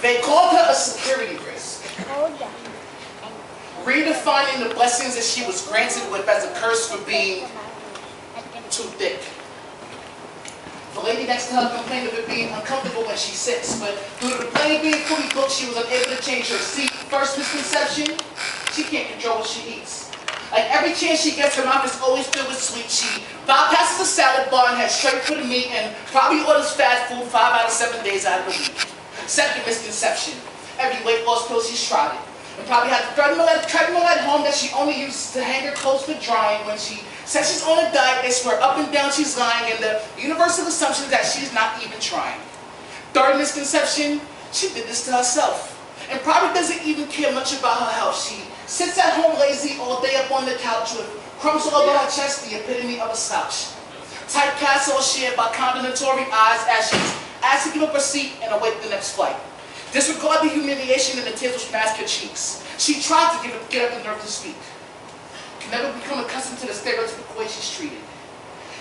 They called her a security risk, redefining the blessings that she was granted with as a curse for being too thick. The lady next to her complained of it being uncomfortable when she sits, but due to the plain being fully booked, she was unable to change her seat. First misconception, she can't control what she eats. Like every chance she gets, her mouth is always filled with sweet. She bypasses the salad bar and heads straight for the meat and probably orders fast food 5 out of 7 days out of the week. Second misconception, every weight loss pill she's tried it. And probably had a treadmill at home that she only uses to hang her clothes for drying. When she says she's on a diet, they swear up and down she's lying, and the universal assumption is that she's not even trying. Third misconception, she did this to herself and probably doesn't even care much about her health. She sits at home lazy all day up on the couch with crumbs all over her chest, the epitome of a slouch. Typecast or shared by condemnatory eyes as she's asked to give up her seat and await the next flight. Disregard the humiliation and the tears which mask her cheeks. She tried to get up the nerve to speak. Can never become accustomed to the stereotypical way she's treated.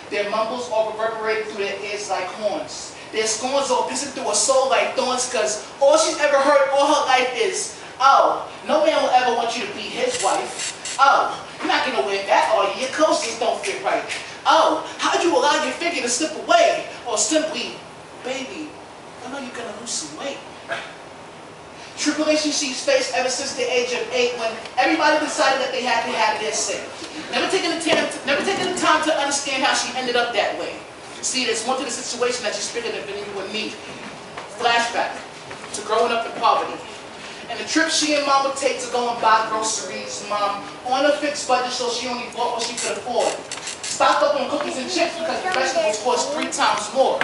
Their mumbles all reverberated through their ears like horns. Their scorns all piercing through her soul like thorns, because all she's ever heard all her life is, oh, no man will ever want you to be his wife. Oh, you're not going to wear that, are you? Your clothes just don't fit right. Oh, how'd you allow your figure to slip away? Or simply, baby, I know you're going to lose some weight. Tribulation she's faced ever since the age of 8, when everybody decided that they had to have their say. Never taking the time to understand how she ended up that way. See, there's more to the situation that she's bigger than you and me. Flashback to growing up in poverty. And the trip she and mom would take to go and buy groceries. Mom, on a fixed budget, so she only bought what she could afford. Stocked up on cookies and chips because the vegetables cost 3 times more.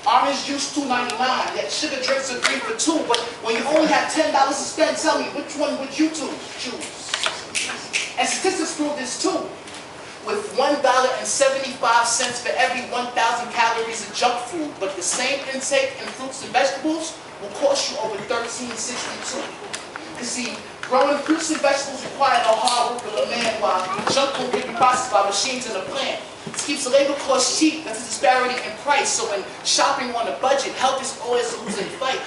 Orange juice $2.99, yet sugar drinks are 3 for 2, but when you only have $10 to spend, tell me, which one would you choose? And statistics prove this too. With $1.75 for every 1,000 calories of junk food, but the same intake in fruits and vegetables will cost you over $13.62. You see, growing fruits and vegetables require no hard work of a man, while junk food can be processed by machines in a plant. This keeps the labor cost cheap. That's a disparity in price. So when shopping on a budget, health is always a losing fight.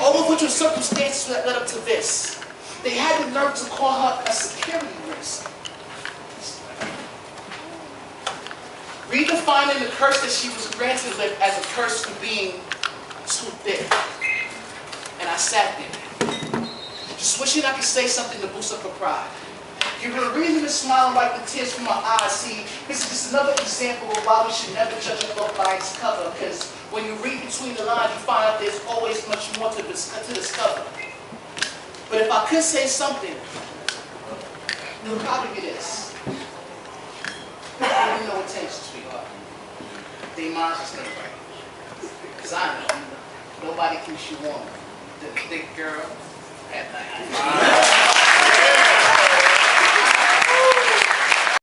All of which were circumstances that led up to this. They had the nerve to call her a security risk. Redefining the curse that she was granted with as a curse for being too thick. And I sat there, just wishing I could say something to boost up her pride. Give her a reason to smile and wipe the tears from my eyes. See, this is just another example of why we should never judge a book by its cover, because when you read between the lines, you find out there's always much more to discover. But if I could say something, it would probably be this. You know what takes, sweetheart. They minds just ain't right. Because I know nobody keeps you warm. The thick girl at night.